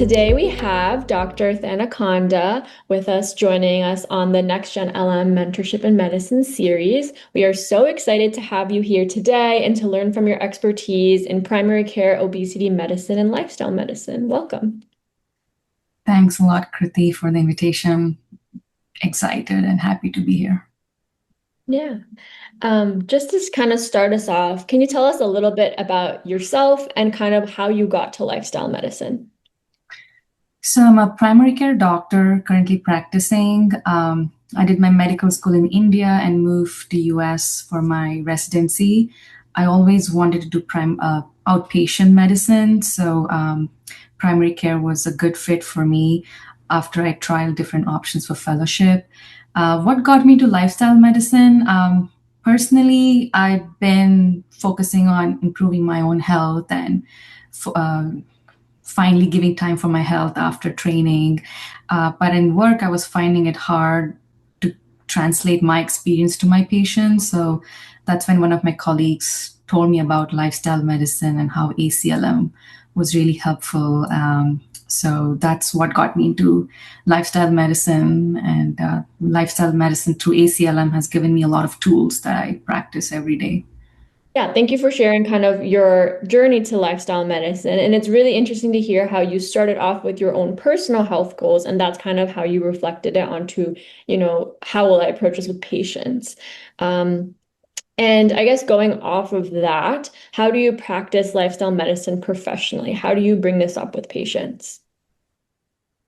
Today we have Dr. Thanikonda with us joining us on the Next Gen LM Mentorship in Medicine series. We are so excited to have you here today and to learn from your expertise in primary care, obesity medicine, and lifestyle medicine. Welcome. Thanks a lot, Kriti, for the invitation. Excited and happy to be here. Yeah. Just to kind of start us off, can you tell us a little bit about yourself and kind of how you got to lifestyle medicine? So I'm a primary care doctor currently practicing. I did my medical school in India and moved to US for my residency. I always wanted to do outpatient medicine, so primary care was a good fit for me after I tried different options for fellowship. What got me to lifestyle medicine? Personally, I've been focusing on improving my own health and uh, finally giving time for my health after training. But in work, I was finding it hard to translate my experience to my patients. So that's when one of my colleagues told me about lifestyle medicine and how ACLM was really helpful. So that's what got me into lifestyle medicine, and lifestyle medicine through ACLM has given me a lot of tools that I practice every day. Yeah, thank you for sharing kind of your journey to lifestyle medicine. And it's really interesting to hear how you started off with your own personal health goals, and that's kind of how you reflected it onto, how will I approach this with patients? Um, and I guess going off of that, how do you practice lifestyle medicine professionally? How do you bring this up with patients?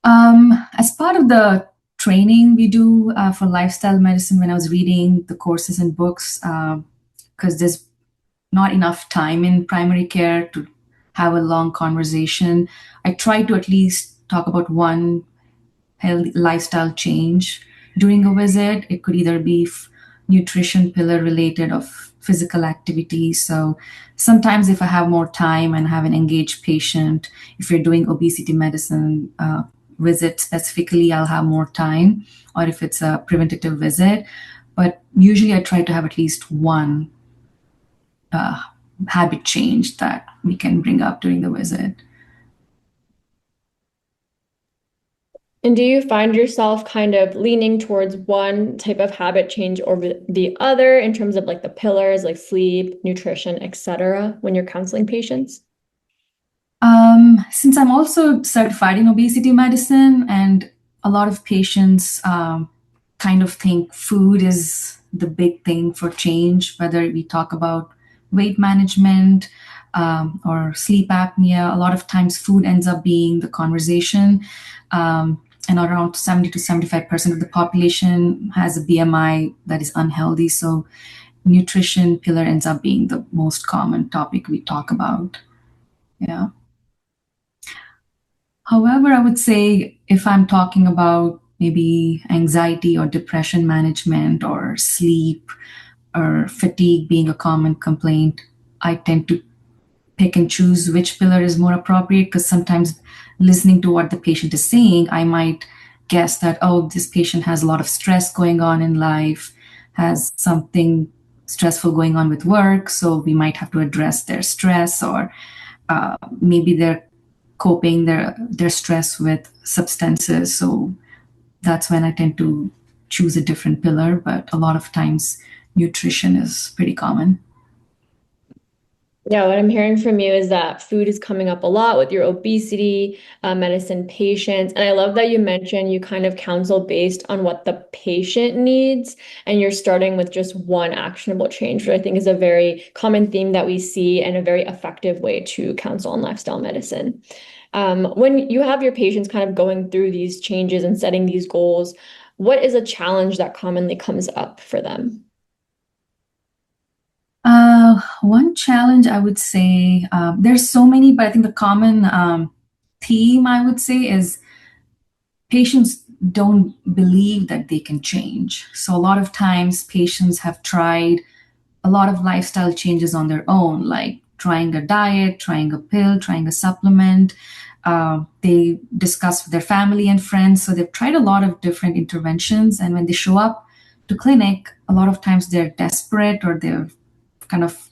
As part of the training we do for lifestyle medicine, when I was reading the courses and books, because there's not enough time in primary care to have a long conversation, I try to at least talk about one healthy lifestyle change during a visit. It could either be nutrition pillar related or physical activity. So sometimes if I have more time and have an engaged patient, if you're doing obesity medicine visit specifically, I'll have more time, or if it's a preventative visit. But usually I try to have at least one uh, habit change that we can bring up during the visit. And do you find yourself kind of leaning towards one type of habit change over the other in terms of like the pillars, like sleep, nutrition, etc., when you're counseling patients? Since I'm also certified in obesity medicine, and a lot of patients kind of think food is the big thing for change, whether we talk about weight management or sleep apnea, a lot of times food ends up being the conversation. And around 70 to 75% of the population has a BMI that is unhealthy. So nutrition pillar ends up being the most common topic we talk about. Yeah. However, I would say if I'm talking about maybe anxiety or depression management or sleep or fatigue being a common complaint, I tend to pick and choose which pillar is more appropriate, because sometimes listening to what the patient is saying, I might guess that, oh, this patient has a lot of stress going on in life, has something stressful going on with work, so we might have to address their stress, or maybe they're coping their stress with substances. So that's when I tend to choose a different pillar. But a lot of times, nutrition is pretty common. Yeah, what I'm hearing from you is that food is coming up a lot with your obesity medicine patients. And I love that you mentioned you kind of counsel based on what the patient needs, and you're starting with just one actionable change, which I think is a very common theme that we see and a very effective way to counsel on lifestyle medicine. When you have your patients kind of going through these changes and setting these goals, what is a challenge that commonly comes up for them? One challenge I would say, there's so many, but I think the common theme I would say is patients don't believe that they can change. So a lot of times patients have tried a lot of lifestyle changes on their own, like trying a diet, trying a pill, trying a supplement. They discuss with their family and friends. So they've tried a lot of different interventions. And when they show up to clinic, a lot of times they're desperate, or they're kind of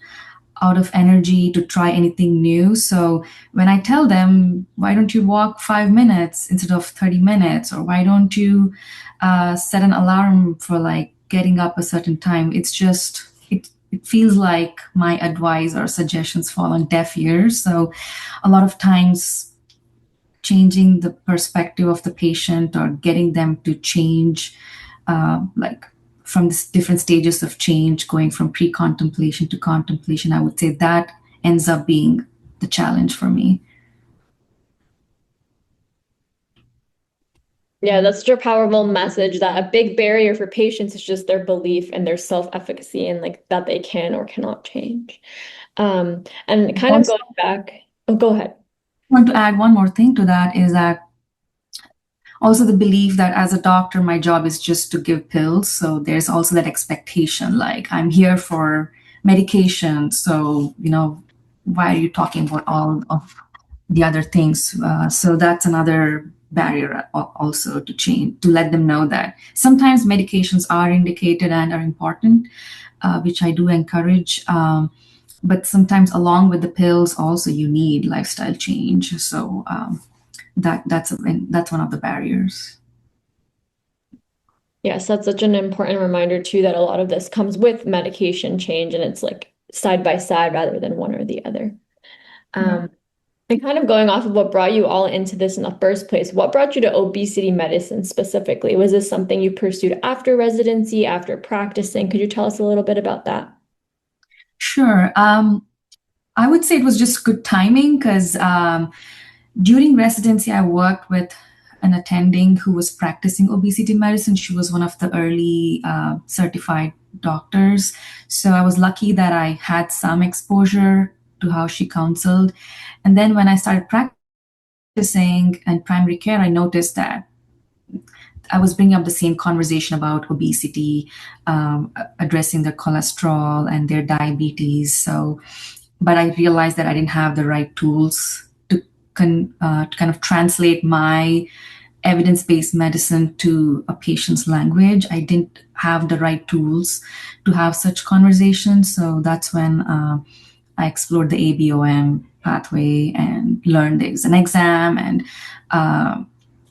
out of energy to try anything new. So when I tell them, why don't you walk 5 minutes instead of 30 minutes? Or why don't you set an alarm for like getting up a certain time? It feels like my advice or suggestions fall on deaf ears. So a lot of times changing the perspective of the patient or getting them to change, like from this different stages of change, going from pre-contemplation to contemplation, I would say that ends up being the challenge for me. Yeah, that's such a powerful message that a big barrier for patients is just their belief and their self-efficacy and like that they can or cannot change. And kind of Also, going back, oh, go ahead. want to add one more thing to that is that also the belief that as a doctor my job is just to give pills, so there's also that expectation like I'm here for medication, so why are you talking about all of the other things? So that's another barrier also to change, to let them know that sometimes medications are indicated and are important, which I do encourage. But sometimes along with the pills also you need lifestyle change, so that's one of the barriers. Yes, that's such an important reminder too that a lot of this comes with medication change and it's like side by side rather than one or the other. Yeah. Um, and kind of going off of what brought you all into this in the first place, what brought you to obesity medicine specifically? Was this something you pursued after residency, after practicing? Could you tell us a little bit about that? Sure. I would say it was just good timing because during residency, I worked with an attending who was practicing obesity medicine. She was one of the early certified doctors. So I was lucky that I had some exposure to how she counseled. And then when I started practicing in primary care, I noticed that I was bringing up the same conversation about obesity, addressing their cholesterol and their diabetes. So, but I realized that I didn't have the right tools to kind of translate my evidence-based medicine to a patient's language. I didn't have the right tools to have such conversations. So that's when I explored the ABOM pathway and learned there's an exam, and uh,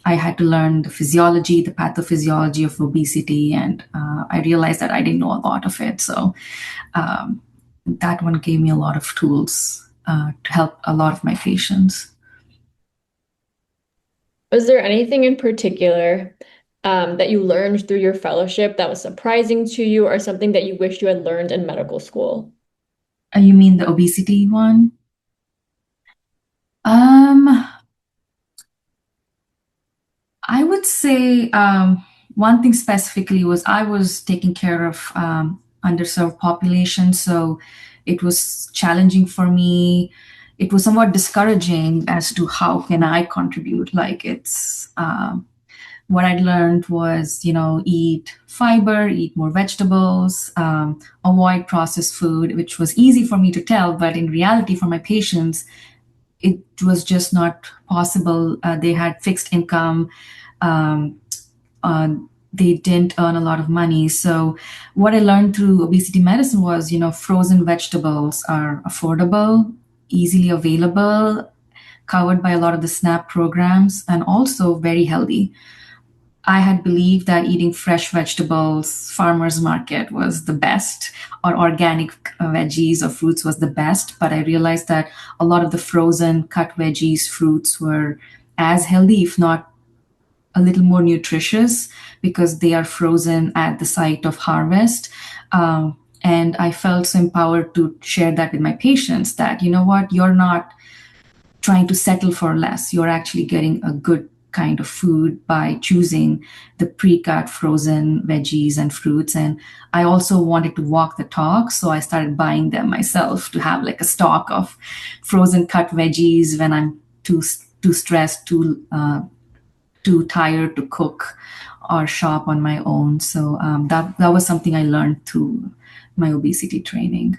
I had to learn the physiology, the pathophysiology of obesity, and I realized that I didn't know a lot of it. So um, that one gave me a lot of tools to help a lot of my patients. Was there anything in particular that you learned through your fellowship that was surprising to you or something that you wish you had learned in medical school? You mean the obesity one? Um, I would say one thing specifically was I was taking care of underserved population, so it was challenging for me. It was somewhat discouraging as to how can I contribute. Like it's what I learned was, eat fiber, eat more vegetables, avoid processed food, which was easy for me to tell, but in reality, for my patients, it was just not possible. They had fixed income. Um, uh, they didn't earn a lot of money. So, what I learned through obesity medicine was, frozen vegetables are affordable, easily available, covered by a lot of the SNAP programs, and also very healthy. I had believed that eating fresh vegetables, farmers market was the best, or organic veggies or fruits was the best. But I realized that a lot of the frozen cut veggies, fruits were as healthy, if not a little more nutritious, because they are frozen at the site of harvest. And I felt so empowered to share that with my patients that, you know what, you're not trying to settle for less. You're actually getting a good kind of food by choosing the pre-cut frozen veggies and fruits. And I also wanted to walk the talk, so I started buying them myself to have like a stock of frozen cut veggies when I'm too stressed, too tired to cook or shop on my own. So that was something I learned through my obesity training.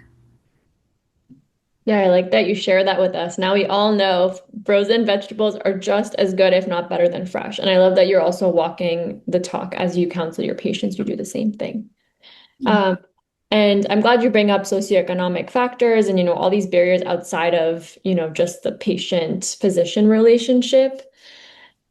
Yeah, I like that you share that with us. Now we all know frozen vegetables are just as good, if not better than fresh. And I love that you're also walking the talk as you counsel your patients. You do the same thing. Um, And I'm glad you bring up socioeconomic factors and, all these barriers outside of, just the patient-physician relationship.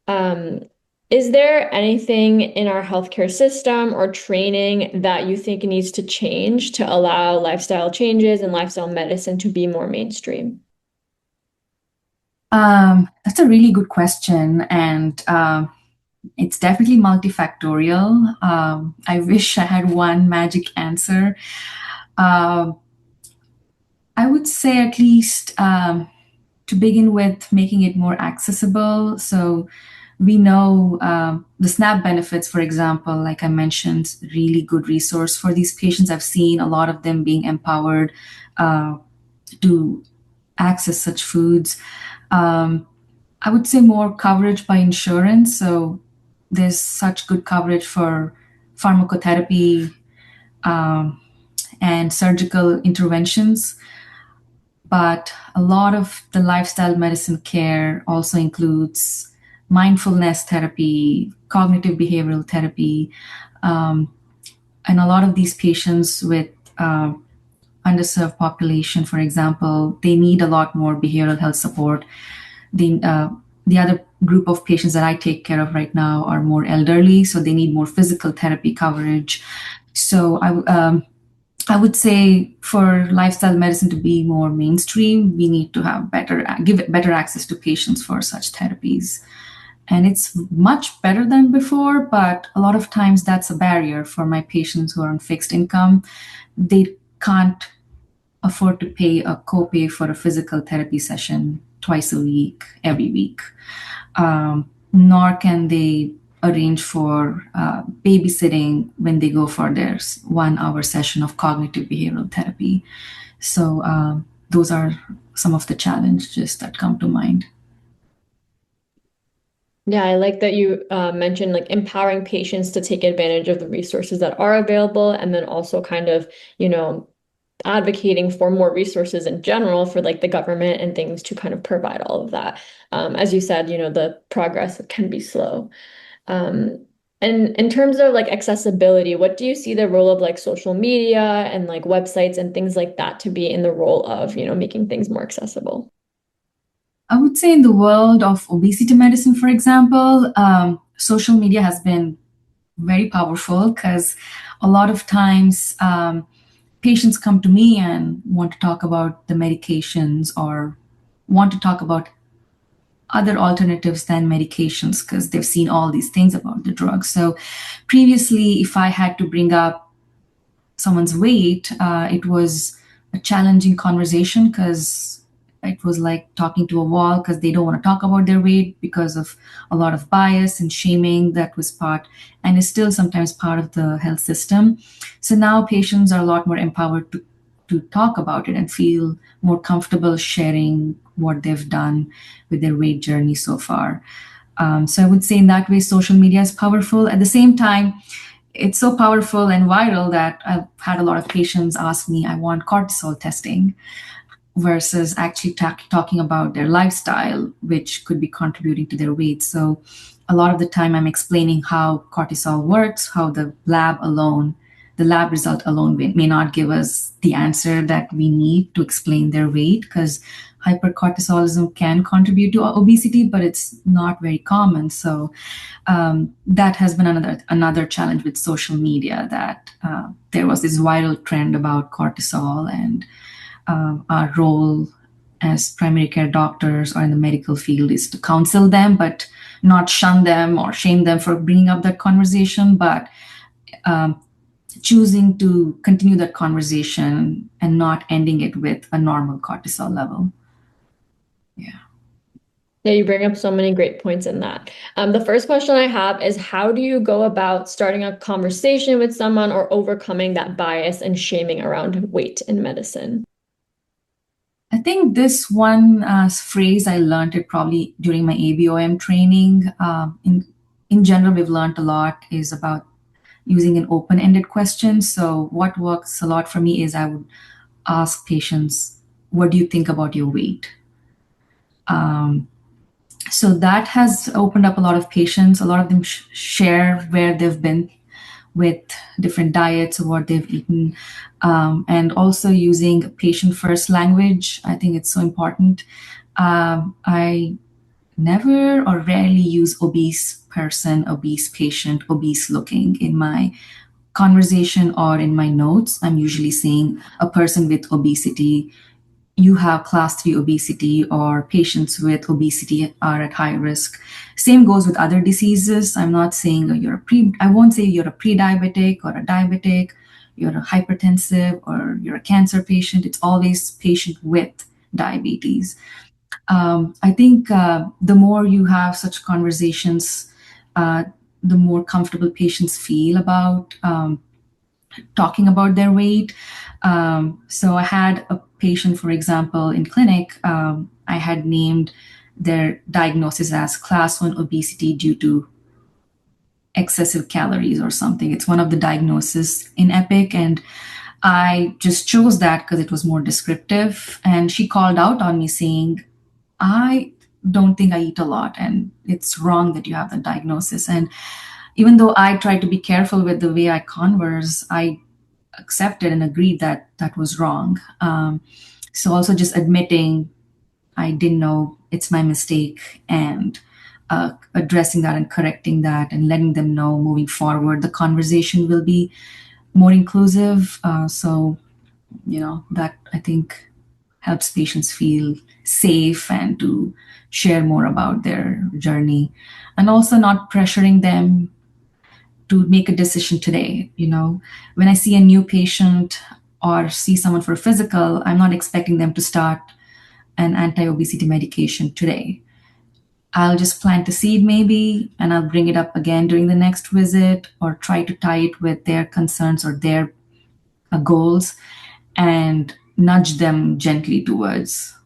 Um, is there anything in our healthcare system or training that you think needs to change to allow lifestyle changes and lifestyle medicine to be more mainstream? That's a really good question, and it's definitely multifactorial. I wish I had one magic answer. Um I would say at least to begin with, making it more accessible. So we know the SNAP benefits, for example, like I mentioned, really good resource for these patients. I've seen a lot of them being empowered uh, to access such foods. Um, I would say more coverage by insurance. So there's such good coverage for pharmacotherapy and surgical interventions. But a lot of the lifestyle medicine care also includes mindfulness therapy, cognitive behavioral therapy, and a lot of these patients with underserved population, for example, they need a lot more behavioral health support. The other group of patients that I take care of right now are more elderly, so they need more physical therapy coverage. So I would say for lifestyle medicine to be more mainstream, we need to have give it better access to patients for such therapies. And it's much better than before, but a lot of times that's a barrier for my patients who are on fixed income. They can't afford to pay a copay for a physical therapy session twice a week, every week. Nor can they arrange for babysitting when they go for their 1 hour session of cognitive behavioral therapy. So those are some of the challenges that come to mind. Yeah, I like that you mentioned like empowering patients to take advantage of the resources that are available, and then also kind of, advocating for more resources in general for like the government and things to kind of provide all of that. As you said, the progress can be slow. And in terms of like accessibility, what do you see the role of like social media and like websites and things like that to be in the role of, making things more accessible? I would say in the world of obesity medicine, for example, social media has been very powerful because a lot of times patients come to me and want to talk about the medications or want to talk about other alternatives than medications because they've seen all these things about the drugs. So previously, if I had to bring up someone's weight, it was a challenging conversation because it was like talking to a wall because they don't want to talk about their weight because of a lot of bias and shaming that was part and is still sometimes part of the health system. So now patients are a lot more empowered to talk about it and feel more comfortable sharing what they've done with their weight journey so far. So I would say in that way, social media is powerful. At the same time, it's so powerful and viral that I've had a lot of patients ask me, I want cortisol testing versus actually talking about their lifestyle, which could be contributing to their weight. So a lot of the time I'm explaining how cortisol works, how the lab result alone may not give us the answer that we need to explain their weight because hypercortisolism can contribute to obesity, but it's not very common. So that has been another challenge with social media that there was this viral trend about cortisol and our role as primary care doctors or in the medical field is to counsel them, but not shun them or shame them for bringing up that conversation, but choosing to continue that conversation and not ending it with a normal cortisol level. Yeah. Yeah, you bring up so many great points in that. The first question I have is how do you go about starting a conversation with someone or overcoming that bias and shaming around weight in medicine? I think this one phrase I learned it probably during my ABOM training. In general, we've learned a lot is about using an open-ended question. So what works a lot for me is I would ask patients, "What do you think about your weight?" So that has opened up a lot of patients. A lot of them share where they've been with different diets or what they've eaten, and also using patient first language. I think it's so important. I never or rarely use obese person, obese patient, obese looking in my conversation or in my notes. I'm usually saying a person with obesity, you have class 3 obesity, or patients with obesity are at high risk. Same goes with other diseases. I'm not saying I won't say you're a pre-diabetic or a diabetic, you're a hypertensive, or you're a cancer patient. It's always patient with diabetes. I think the more you have such conversations, uh, the more comfortable patients feel about talking about their weight. So I had a patient, for example, in clinic. I had named their diagnosis as class 1 obesity due to excessive calories or something. It's one of the diagnoses in Epic. And I just chose that because it was more descriptive. And she called out on me saying, I don't think I eat a lot, and it's wrong that you have the diagnosis. And even though I try to be careful with the way I converse, I accepted and agreed that that was wrong. So also just admitting I didn't know, it's my mistake, and addressing that and correcting that and letting them know moving forward the conversation will be more inclusive. So that I think helps patients feel safe and to share more about their journey, and also not pressuring them to make a decision today. When I see a new patient or see someone for a physical, I'm not expecting them to start an anti-obesity medication today. I'll just plant a seed maybe, and I'll bring it up again during the next visit, or try to tie it with their concerns or their goals, and nudge them gently towards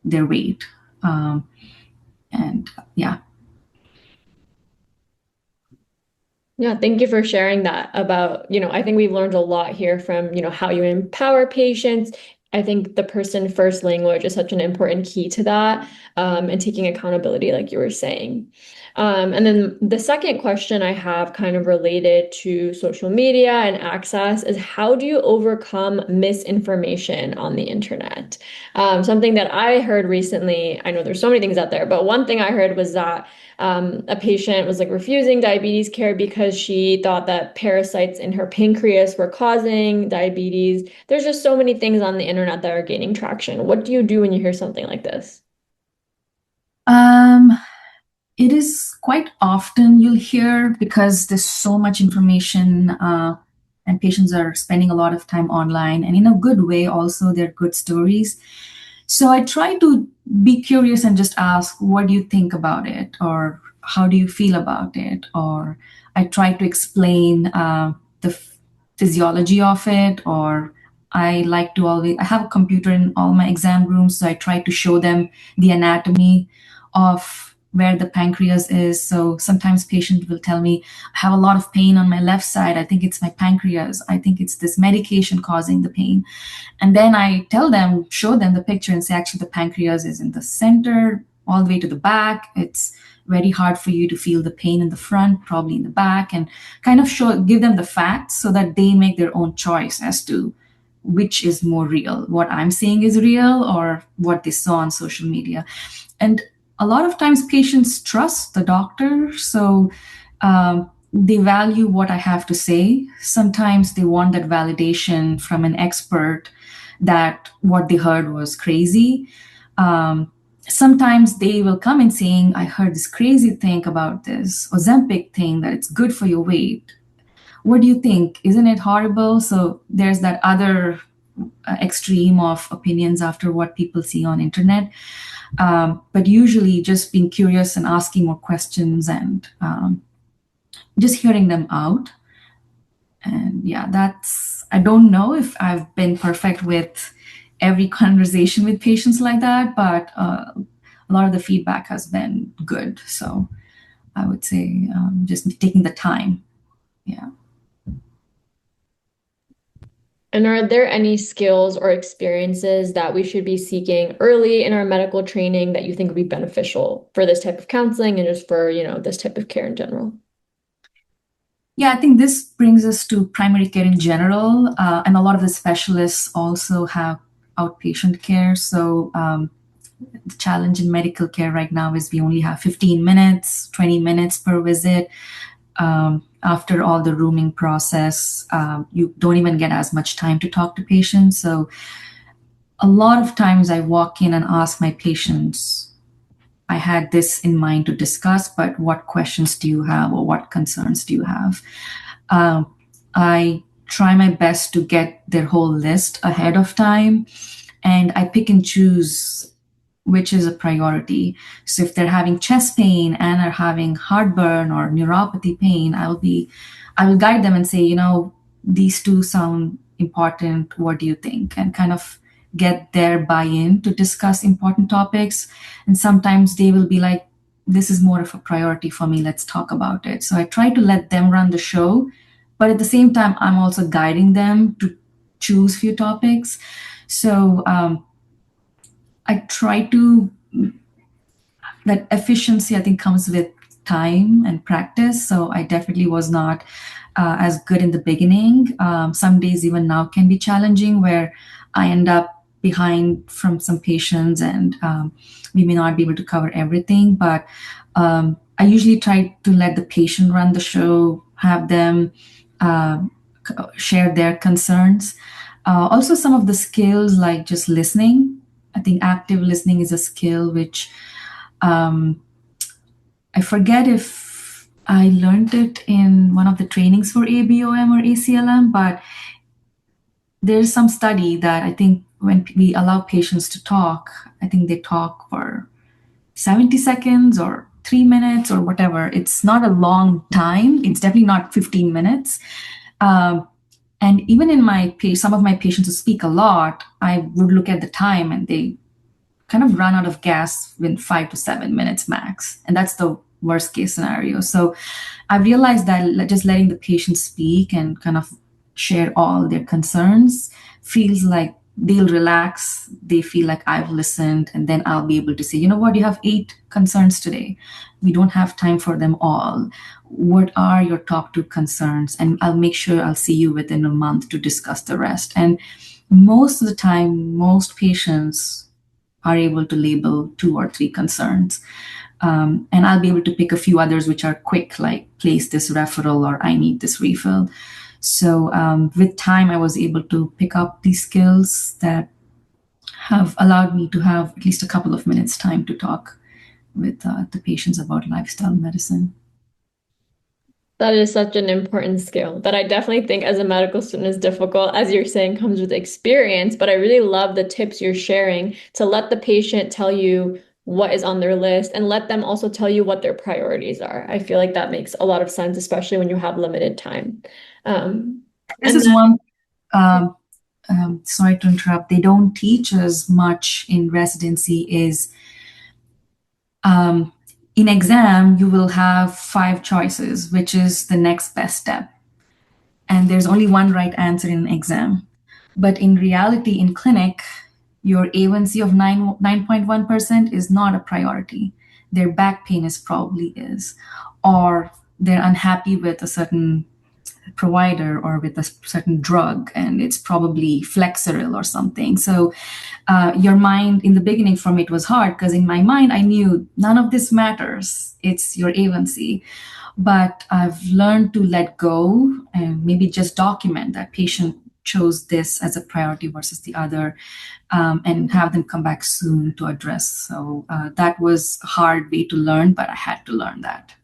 their weight. And yeah. Yeah, thank you for sharing that about, I think we've learned a lot here from, how you empower patients. I think the person first language is such an important key to that, and taking accountability, like you were saying. And then the second question I have kind of related to social media and access is, how do you overcome misinformation on the internet? Something that I heard recently, I know there's so many things out there, but one thing I heard was that a patient was like refusing diabetes care because she thought that parasites in her pancreas were causing diabetes. There's just so many things on the internet that are gaining traction. What do you do when you hear something like this? Um, it is quite often you'll hear, because there's so much information, and patients are spending a lot of time online, and in a good way also, they're good stories. So I try to be curious and just ask, what do you think about it? Or how do you feel about it? Or I try to explain the physiology of it. Or I have a computer in all my exam rooms, so I try to show them the anatomy of where the pancreas is. So sometimes patients will tell me, I have a lot of pain on my left side. I think it's my pancreas. I think it's this medication causing the pain. And then I tell them, show them the picture and say, actually, the pancreas is in the center, all the way to the back. It's very hard for you to feel the pain in the front, probably in the back, and kind of give them the facts so that they make their own choice as to which is more real, what I'm saying is real, or what they saw on social media. And a lot of times patients trust the doctor. So they value what I have to say. Sometimes they want that validation from an expert that what they heard was crazy. Sometimes they will come in saying, I heard this crazy thing about this Ozempic thing, that it's good for your weight. What do you think? Isn't it horrible? So there's that other extreme of opinions after what people see on internet. But usually just being curious and asking more questions, and just hearing them out. And yeah, I don't know if I've been perfect with every conversation with patients like that, but a lot of the feedback has been good. So I would say just taking the time. Yeah. And are there any skills or experiences that we should be seeking early in our medical training that you think would be beneficial for this type of counseling and just for, this type of care in general? Yeah, I think this brings us to primary care in general, and a lot of the specialists also have outpatient care. So the challenge in medical care right now is we only have 15 minutes, 20 minutes per visit. After all the rooming process, you don't even get as much time to talk to patients. So a lot of times I walk in and ask my patients, I had this in mind to discuss, but what questions do you have or what concerns do you have? Um, I try my best to get their whole list ahead of time, and I pick and choose which is a priority. So if they're having chest pain and are having heartburn or neuropathy pain, I will guide them and say, these two sound important. What do you think? And kind of get their buy-in to discuss important topics. And sometimes they will be like, this is more of a priority for me. Let's talk about it. So I try to let them run the show, but at the same time, I'm also guiding them to choose few topics. So I try to that efficiency I think comes with time and practice. So I definitely was not as good in the beginning. Some days even now can be challenging where I end up behind from some patients, and we may not be able to cover everything, but I usually try to let the patient run the show, have them uh, share their concerns. Also, some of the skills like just listening. I think active listening is a skill which um, I forget if I learned it in one of the trainings for ABOM or ACLM, but there's some study that I think when we allow patients to talk, I think they talk for 70 seconds or 3 minutes or whatever. It's not a long time. It's definitely not 15 minutes. Um, and even in some of my patients who speak a lot, I would look at the time and they kind of run out of gas within 5 to 7 minutes max. And that's the worst case scenario. So I realized that just letting the patient speak and kind of share all their concerns feels like they'll relax. They feel like I've listened, and then I'll be able to say, you know what, you have 8 concerns today. We don't have time for them all. What are your top 2 concerns? And I'll make sure I'll see you within a month to discuss the rest. And most of the time, most patients are able to label 2 or 3 concerns. And I'll be able to pick a few others which are quick, like place this referral or I need this refill. So with time, I was able to pick up these skills that have allowed me to have at least a couple of minutes time to talk with the patients about lifestyle medicine. That is such an important skill that I definitely think as a medical student is difficult, as you're saying, comes with experience. But I really love the tips you're sharing to let the patient tell you what is on their list and let them also tell you what their priorities are. I feel like that makes a lot of sense, especially when you have limited time. Um, This and is one, um, sorry to interrupt, they don't teach us much in residency is in exam, you will have 5 choices, which is the next best step. And there's only one right answer in an exam. But in reality, in clinic, your A1C of 9.1% is not a priority. Their back pain is probably is, or they're unhappy with a certain provider or with a certain drug, and it's probably Flexeril or something. So your mind in the beginning for me it was hard because in my mind I knew none of this matters. It's your A1C. But I've learned to let go and maybe just document that patient chose this as a priority versus the other, and have them come back soon to address. So that was a hard way to learn, but I had to learn that.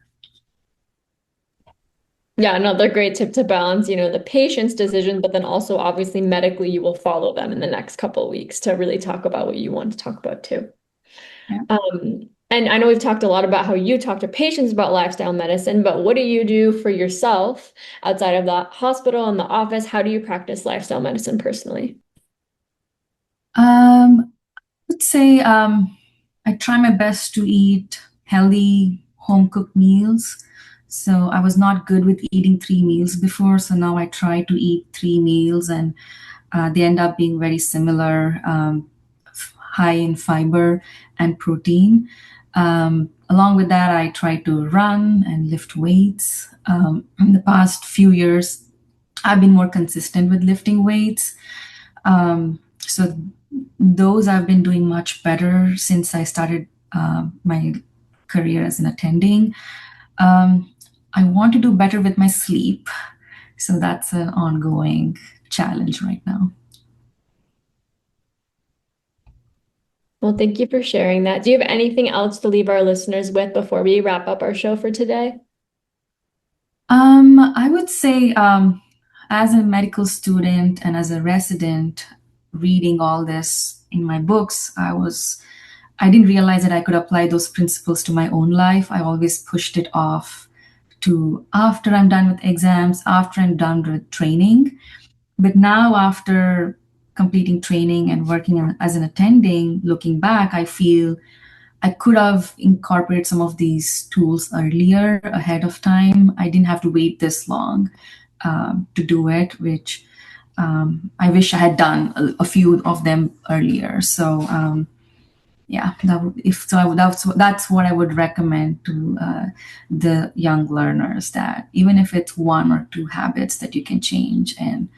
yeah, another great tip to balance, the patient's decision, but then also obviously medically you will follow them in the next couple of weeks to really talk about what you want to talk about too. Yeah. And I know we've talked a lot about how you talk to patients about lifestyle medicine, but what do you do for yourself outside of the hospital and the office? How do you practice lifestyle medicine personally? I would say I try my best to eat healthy home cooked meals. So I was not good with eating 3 meals before. So now I try to eat 3 meals, and they end up being very similar, high in fiber and protein. Along with that, I try to run and lift weights. In the past few years, I've been more consistent with lifting weights. So those I've been doing much better since I started my career as an attending. Um, I want to do better with my sleep. So that's an ongoing challenge right now. Well, thank you for sharing that. Do you have anything else to leave our listeners with before we wrap up our show for today? I would say, as a medical student and as a resident, reading all this in my books, I didn't realize that I could apply those principles to my own life. I always pushed it off to after I'm done with exams, after I'm done with training. But now, after completing training and working as an attending, looking back, I feel I could have incorporated some of these tools earlier, ahead of time. I didn't have to wait this long to do it, which I wish I had done a few of them earlier. So yeah, if so, that's what I would recommend to the young learners. That even if it's one or two habits that you can change, and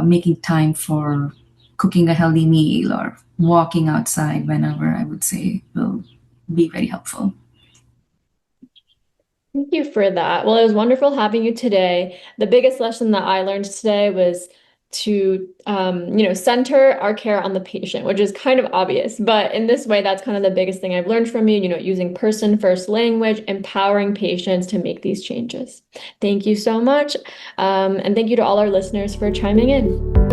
making time for cooking a healthy meal or walking outside whenever, I would say will be very helpful. Thank you for that. Well, it was wonderful having you today. The biggest lesson that I learned today was to, center our care on the patient, which is kind of obvious, but in this way, that's kind of the biggest thing I've learned from you, using person first language, empowering patients to make these changes. Thank you so much. And thank you to all our listeners for chiming in.